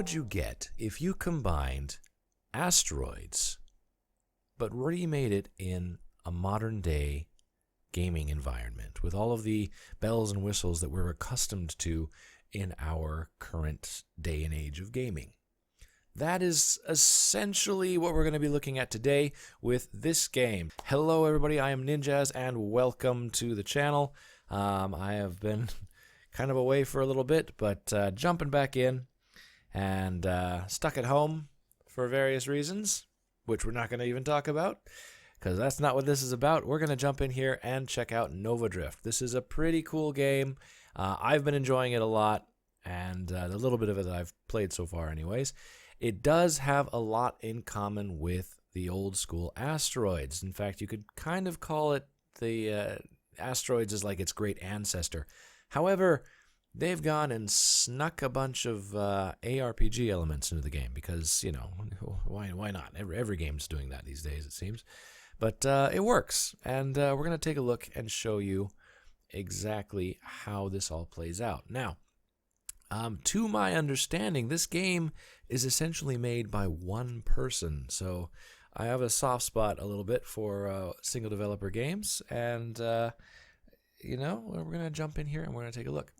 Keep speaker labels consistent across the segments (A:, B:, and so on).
A: would you get if you combined Asteroids, but remade it in a modern day gaming environment with all of the bells and whistles that we're accustomed to in our current day and age of gaming? That is essentially what we're going to be looking at today with this game. Hello everybody, I am Ninjazz and welcome to the channel. I have been kind of away for a little bit, but jumping back in and stuck at home for various reasons, which we're not going to even talk about because that's not what this is about. We're going to jump in here and check out Nova Drift. This is a pretty cool game. I've been enjoying it a lot, and the little bit of it that I've played so far anyways. It does have a lot in common with the old school Asteroids. In fact, you could kind of call it the Asteroids is like its great ancestor. However, they've gone and snuck a bunch of ARPG elements into the game because, you know, why not? Every game's doing that these days, it seems. But it works, and we're going to take a look and show you exactly how this all plays out. Now, to my understanding, this game is essentially made by one person. So I have a soft spot a little bit for single developer games, and you know, we're going to jump in here and we're going to take a look.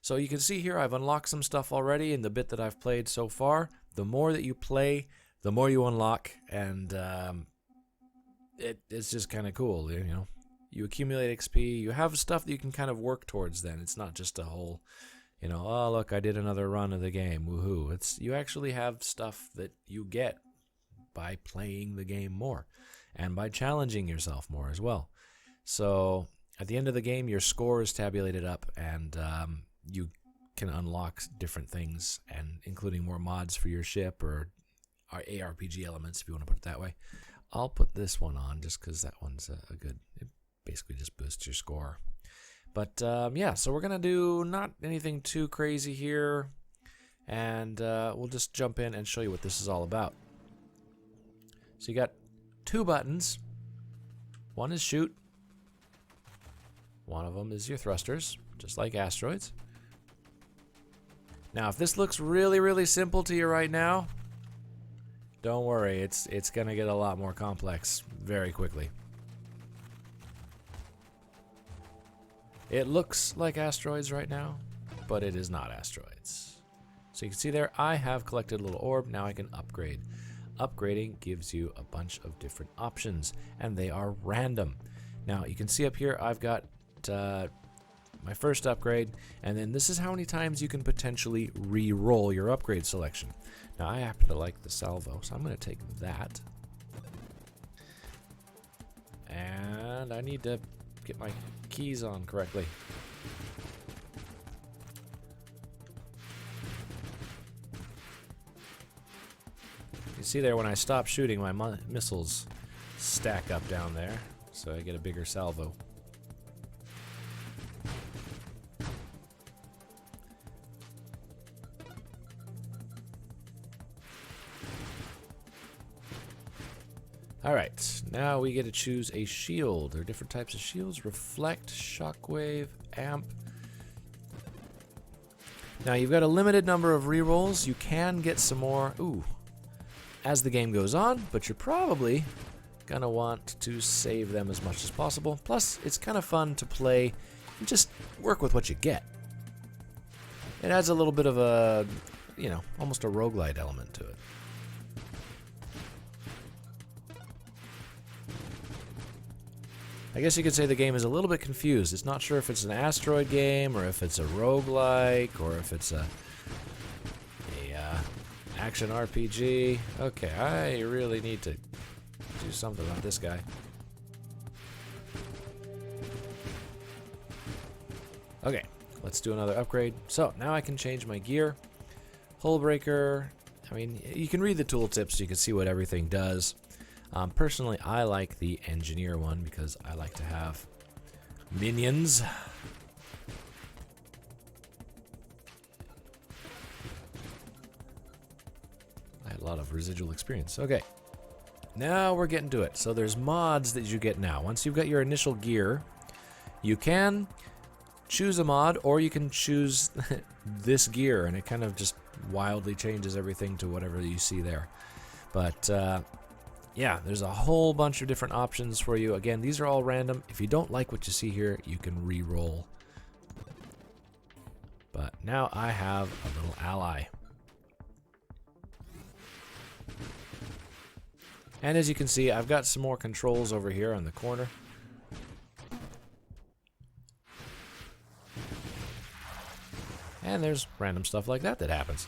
A: So you can see here I've unlocked some stuff already in the bit that I've played so far. The more that you play, the more you unlock, and it's just kind of cool, you know. You accumulate XP, you have stuff that you can kind of work towards then. It's not just a whole, you know, oh look, I did another run of the game, woohoo. It's, you actually have stuff that you get by playing the game more and by challenging yourself more as well. So at the end of the game, your score is tabulated up, and you can unlock different things, and including more mods for your ship or ARPG elements, if you want to put it that way. I'll put this one on just because that one's a good, it basically just boosts your score. But yeah, so we're going to do not anything too crazy here, and we'll just jump in and show you what this is all about. So you got two buttons. One is shoot. One of them is your thrusters, just like Asteroids. Now, if this looks really, really simple to you right now, don't worry, it's going to get a lot more complex very quickly. It looks like Asteroids right now, but it is not Asteroids. So you can see there, I have collected a little orb. Now I can upgrade. Upgrading gives you a bunch of different options, and they are random. Now you can see up here, I've got my first upgrade, and then this is how many times you can potentially re-roll your upgrade selection. Now I happen to like the salvo, so I'm going to take that. And I need to get my keys on correctly. You see there, when I stop shooting, my missiles stack up down there, so I get a bigger salvo. Alright, now we get to choose a shield. There are different types of shields: reflect, shockwave, amp. Now you've got a limited number of rerolls. You can get some more as the game goes on, but you're probably gonna want to save them as much as possible. Plus, it's kind of fun to play and just work with what you get. It adds a little bit of a, you know, almost a roguelite element to it. I guess you could say the game is a little bit confused. It's not sure if it's an Asteroid game, or if it's a roguelike, or if it's a action RPG. Okay, I really need to do something about this guy. Okay, let's do another upgrade. So now I can change my gear. Hull breaker. I mean, you can read the tooltips so you can see what everything does. Personally, I like the engineer one because I like to have minions. I had a lot of residual experience. Okay, now we're getting to it. So there's mods that you get now. Once you've got your initial gear, you can choose a mod, or you can choose this gear, and it kind of just wildly changes everything to whatever you see there. But yeah, there's a whole bunch of different options for you. Again, these are all random. If you don't like what you see here, you can re-roll. But now I have a little ally. And as you can see, I've got some more controls over here on the corner. And there's random stuff like that happens.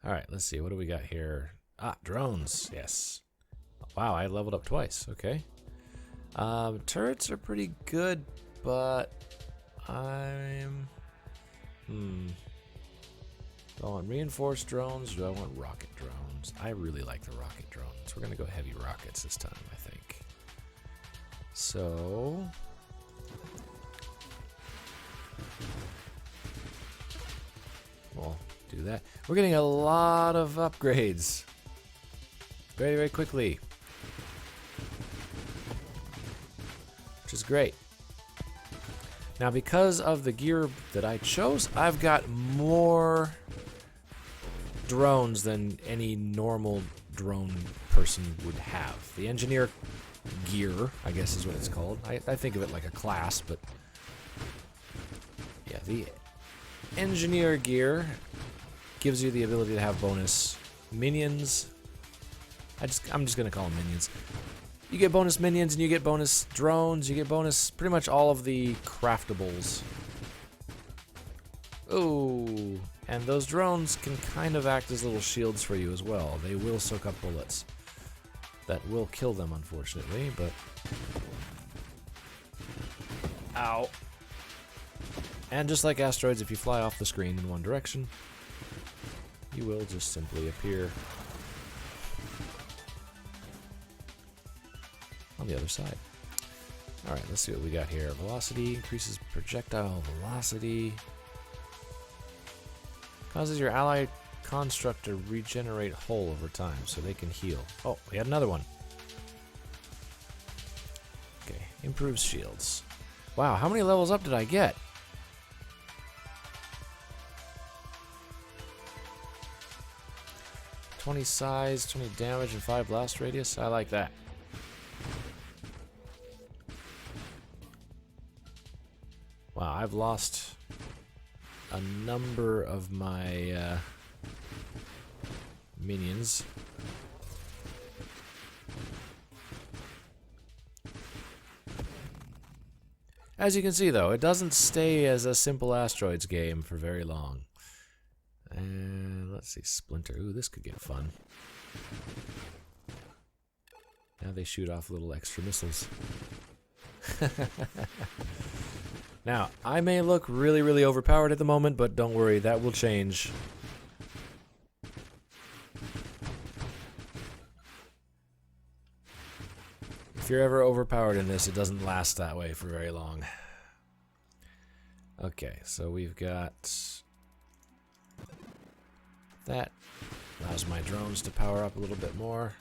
A: Alright, let's see. What do we got here? Ah, drones. Yes. Wow, I leveled up twice. Okay. Turrets are pretty good, but I'm... Do I want reinforced drones or do I want rocket drones? I really like the rocket drones. We're going to go heavy rockets this time, I think. So... we'll do that. We're getting a lot of upgrades. Very, very quickly. Which is great. Now, because of the gear that I chose, I've got more drones than any normal drone person would have. The engineer gear, I guess is what it's called. I think of it like a class, but yeah, the engineer gear gives you the ability to have bonus minions. I'm just gonna call them minions. You get bonus minions and you get bonus drones. You get bonus pretty much all of the craftables. Ooh, and those drones can kind of act as little shields for you as well. They will soak up bullets. That will kill them, unfortunately, but... ow. And just like asteroids, if you fly off the screen in one direction, you will just simply appear on the other side. Alright, let's see what we got here. Velocity increases projectile velocity. Causes your ally construct to regenerate whole over time, so they can heal. Oh, we had another one. Okay, improves shields. Wow, how many levels up did I get? $20 size, 20 damage, and 5 blast radius. I like that. Wow, I've lost a number of my minions. As you can see, though, it doesn't stay as a simple Asteroids game for very long. And let's see, Splinter. Ooh, this could get fun. Now they shoot off little extra missiles. Now, I may look really, really overpowered at the moment, but don't worry, that will change. If you're ever overpowered in this, it doesn't last that way for very long. Okay, so we've got... that allows my drones to power up a little bit more.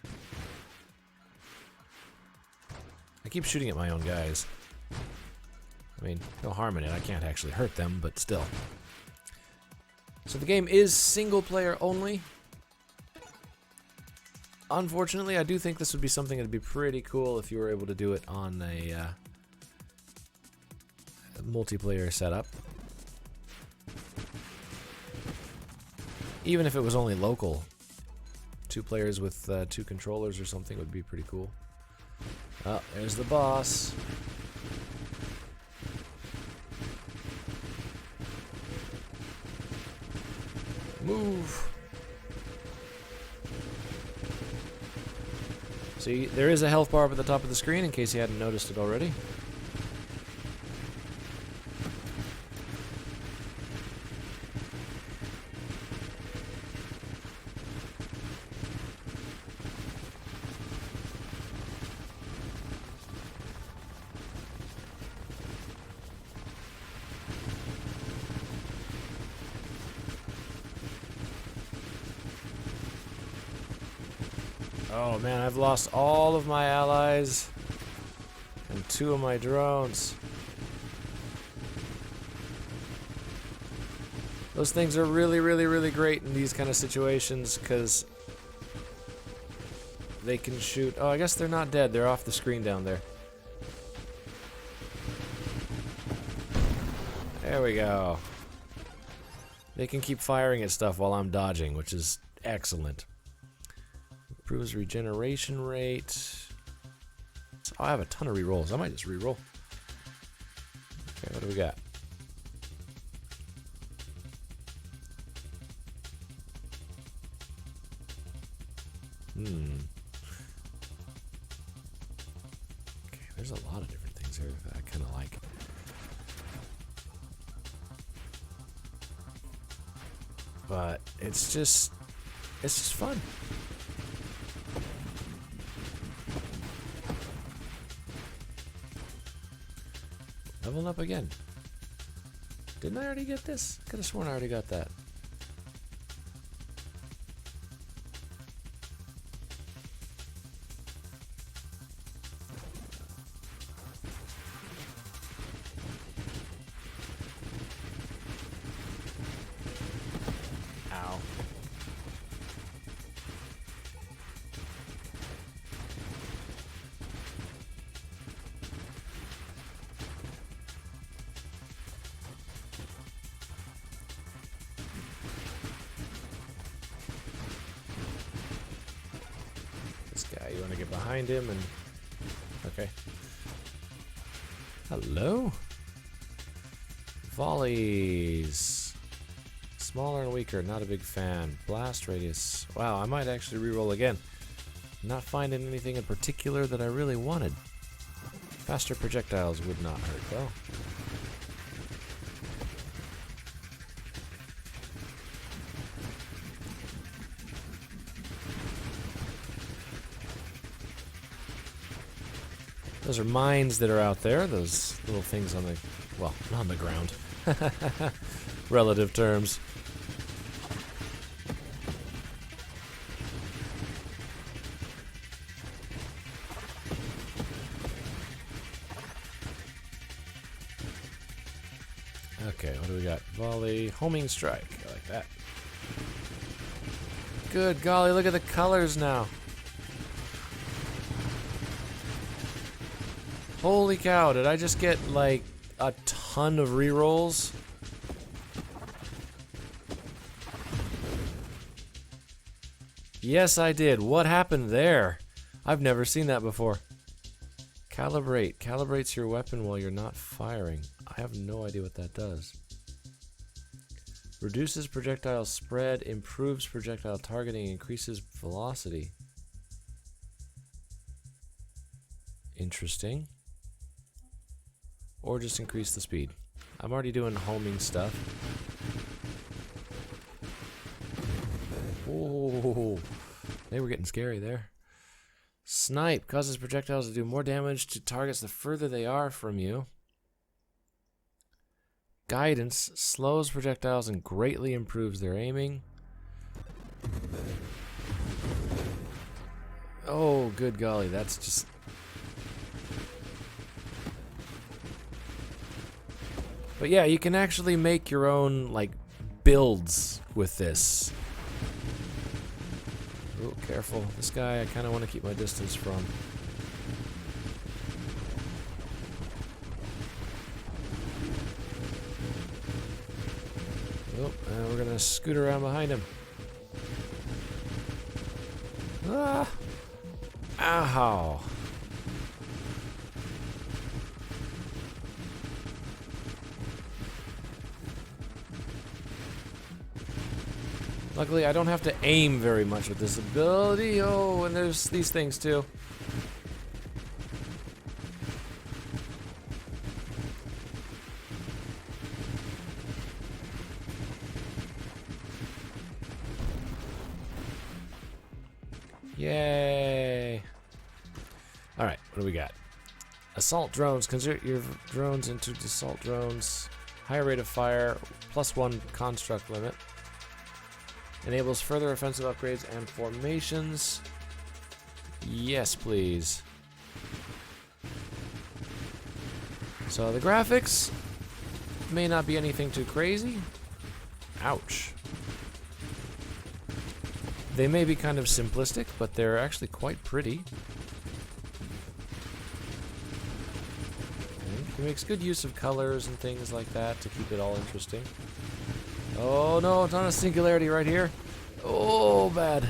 A: I keep shooting at my own guys. I mean, no harm in it. I can't actually hurt them, but still. So the game is single player only. Unfortunately, I do think this would be something that would be pretty cool if you were able to do it on a multiplayer setup. Even if it was only local. 2 players with 2 controllers or something would be pretty cool. Oh, there's the boss. Move. See, there is a health bar up at the top of the screen in case you hadn't noticed it already. Oh man, I've lost all of my allies and 2 of my drones. Those things are really, really, really great in these kind of situations because they can shoot. Oh, I guess they're not dead. They're off the screen down there. There we go. They can keep firing at stuff while I'm dodging, which is excellent. Improves regeneration rate. Oh, I have a ton of rerolls. I might just reroll. Okay, what do we got? Okay, there's a lot of different things here that I kind of like. But it's just fun. Leveling up again. Didn't I already get this? Could have sworn I already got that. Ow. This guy, you want to get behind him and... Okay. Hello? Volleys. Smaller and weaker, not a big fan. Blast radius. Wow, I might actually reroll again. Not finding anything in particular that I really wanted. Faster projectiles would not hurt, though. Those are mines that are out there, those little things on the, well, on the ground. Relative terms. Okay, what do we got? Volley, homing strike. I like that. Good golly, look at the colors now. Holy cow, did I just get, like, a ton of rerolls? Yes, I did. What happened there? I've never seen that before. Calibrate. Calibrates your weapon while you're not firing. I have no idea what that does. Reduces projectile spread, improves projectile targeting, increases velocity. Interesting. Or just increase the speed. I'm already doing homing stuff. Oh, they were getting scary there. Snipe causes projectiles to do more damage to targets the further they are from you. Guidance slows projectiles and greatly improves their aiming. Oh, good golly, that's just... But yeah, you can actually make your own, like, builds with this. Oh, careful. This guy I kind of want to keep my distance from. Oh, and we're going to scoot around behind him. Ah! Ow! Luckily, I don't have to aim very much with this ability. Oh, and there's these things too. Yay! Alright, what do we got? Assault drones. Convert your drones into assault drones. Higher rate of fire, +1 construct limit. Enables further offensive upgrades and formations. Yes, please. So the graphics may not be anything too crazy. Ouch. They may be kind of simplistic, but they're actually quite pretty. And he makes good use of colors and things like that to keep it all interesting. Oh no, it's not a singularity right here. Oh, bad.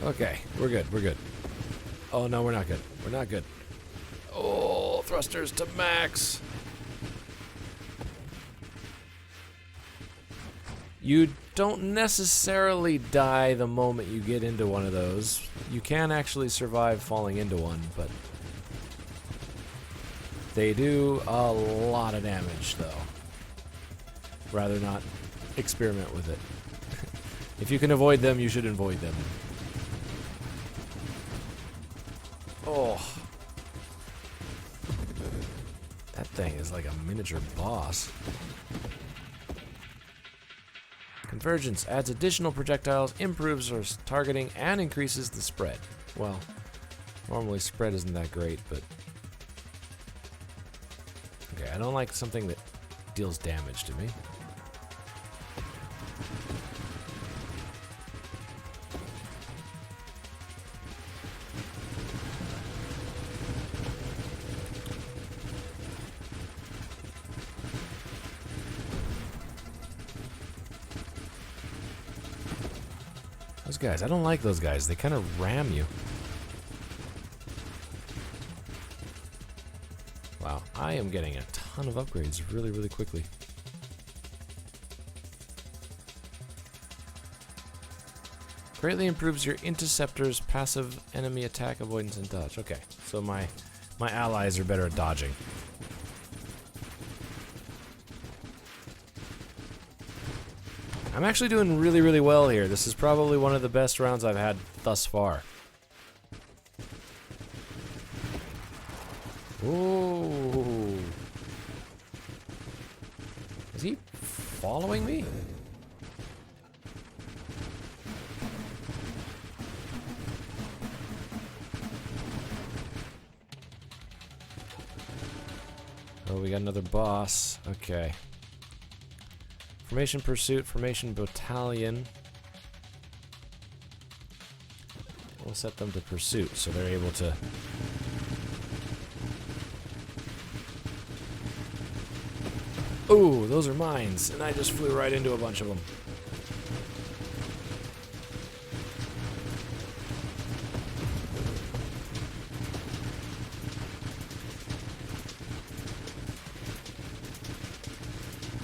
A: Okay, we're good, we're good. Oh no, we're not good. We're not good. Oh, thrusters to max. You don't necessarily die the moment you get into one of those. You can actually survive falling into one, but they do a lot of damage, though. Rather not experiment with it. If you can avoid them, you should avoid them. Oh. That thing is like a miniature boss. Convergence adds additional projectiles, improves our targeting, and increases the spread. Well, normally spread isn't that great, but... Okay, I don't like something that deals damage to me. Those guys, I don't like those guys. They kind of ram you. Wow, I am getting a ton of upgrades really, really quickly. Greatly improves your interceptor's passive enemy attack, avoidance, and dodge. Okay, so my allies are better at dodging. I'm actually doing really, really well here. This is probably one of the best rounds I've had thus far. Ooh. Is he following me? Oh, we got another boss. Okay. Formation Pursuit, Formation Battalion. We'll set them to Pursuit so they're able to... Ooh, those are mines, and I just flew right into a bunch of them.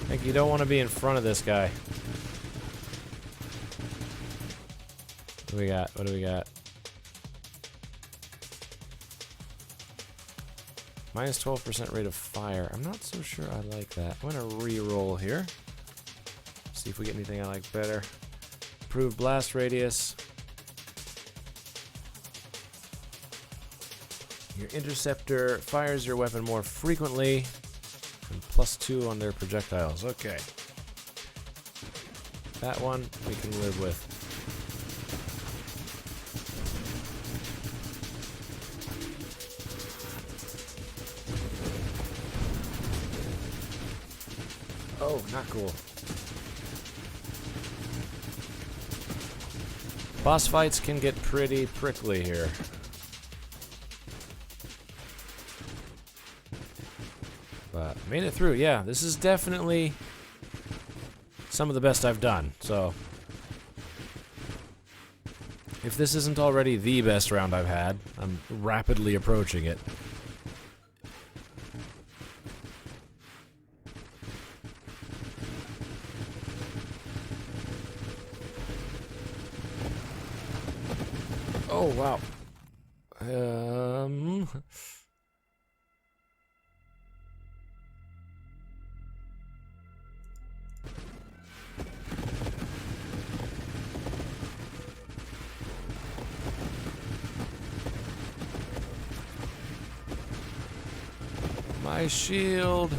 A: I think you don't want to be in front of this guy. What do we got? What do we got? Minus 12% rate of fire. I'm not so sure I like that. I'm going to re-roll here. See if we get anything I like better. Improved blast radius. Your interceptor fires your weapon more frequently. And +2 on their projectiles. Okay. That one we can live with. Oh, not cool. Boss fights can get pretty prickly here. But made it through. Yeah, this is definitely some of the best I've done. So if this isn't already the best round I've had, I'm rapidly approaching it. Oh, wow. My shield.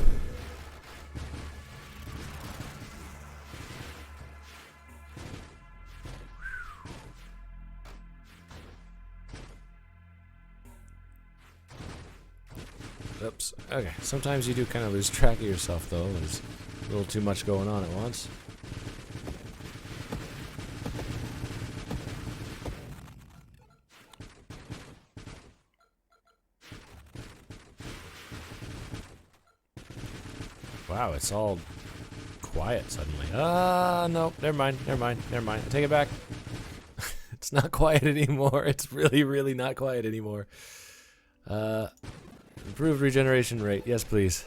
A: Oops. Okay, sometimes you do kind of lose track of yourself, though, as A little too much going on at once. Wow, it's all quiet suddenly. No, never mind. I take it back. It's not quiet anymore. It's really, really not quiet anymore. Improved regeneration rate. Yes, please.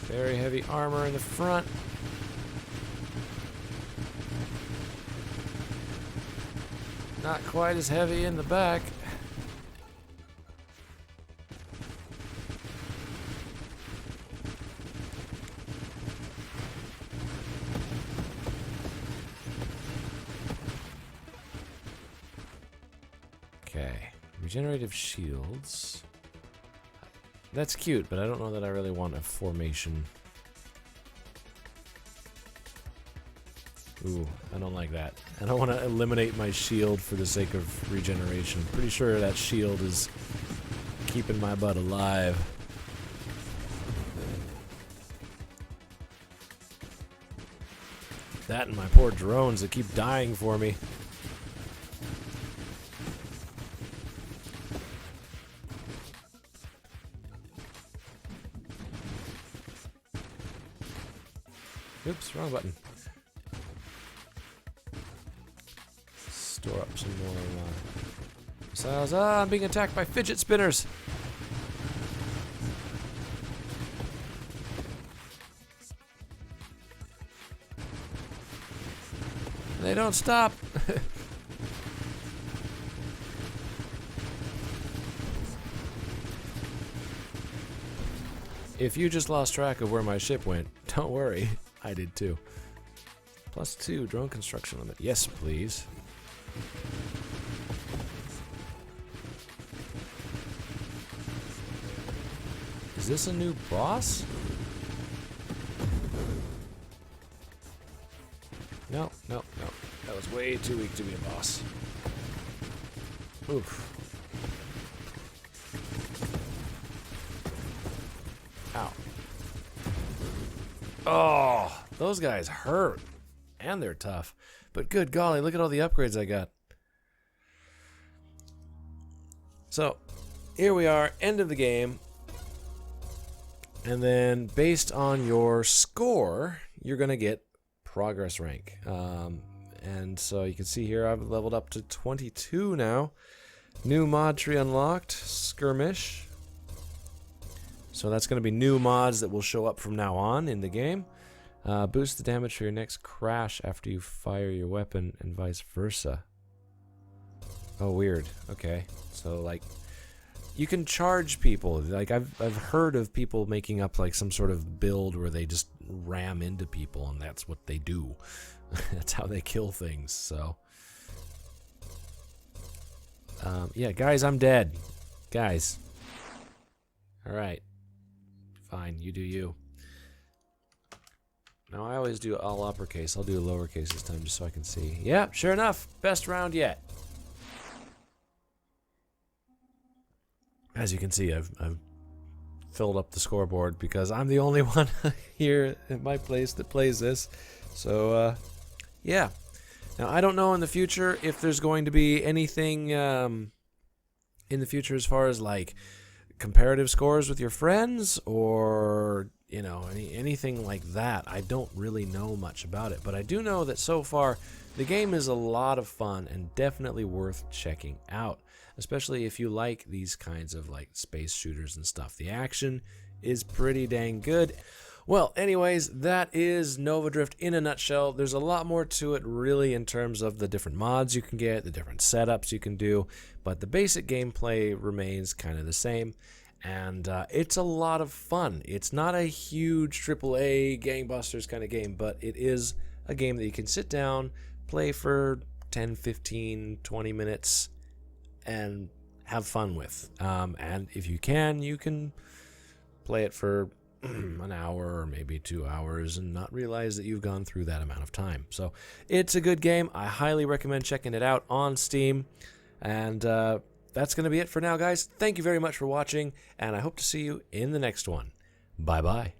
A: Very heavy armor in the front. Not quite as heavy in the back. Okay, regenerative shields. That's cute, but I don't know that I really want a formation. Ooh, I don't like that. I don't want to eliminate my shield for the sake of regeneration. Pretty sure that shield is keeping my butt alive. That and my poor drones that keep dying for me. Oops, wrong button. Store up some more missiles. I'm being attacked by fidget spinners. They don't stop. If you just lost track of where my ship went, don't worry. I did too. +2 drone construction limit. Yes, please. Is this a new boss? No. That was way too weak to be a boss. Oof. Ow. Oh, those guys hurt. And they're tough. But good golly, look at all the upgrades I got. So, here we are, end of the game. And then, based on your score, you're going to get progress rank. And so you can see here I've leveled up to 22 now. New mod tree unlocked, skirmish. So that's going to be new mods that will show up from now on in the game. Boost the damage for your next crash after you fire your weapon and vice versa. Oh, weird. Okay. So, like, you can charge people. Like, I've heard of people making up, like, some sort of build where they just ram into people, and that's what they do. That's how they kill things, so. Yeah, guys, I'm dead. Guys. Alright. Fine, you do you. Now, I always do all uppercase. I'll do lowercase this time just so I can see. Yeah, sure enough. Best round yet. As you can see, I've filled up the scoreboard because I'm the only one here at my place that plays this. So, yeah. Now, I don't know in the future if there's going to be anything in the future as far as, like, comparative scores with your friends or, you know, anything like that. I don't really know much about it, but I do know that so far the game is a lot of fun and definitely worth checking out, especially if you like these kinds of, like, space shooters and stuff. The action is pretty dang good. Well, anyways, that is Nova Drift in a nutshell. There's a lot more to it, really, in terms of the different mods you can get, the different setups you can do, but the basic gameplay remains kind of the same, and it's a lot of fun. It's not a huge AAA gangbusters kind of game, but it is a game that you can sit down, play for 10, 15, 20 minutes, and have fun with. And if you can play it for an hour or maybe 2 hours and not realize that you've gone through that amount of time. So it's a good game. I highly recommend checking it out on Steam. And that's going to be it for now, guys. Thank you very much for watching, and I hope to see you in the next one. Bye-bye.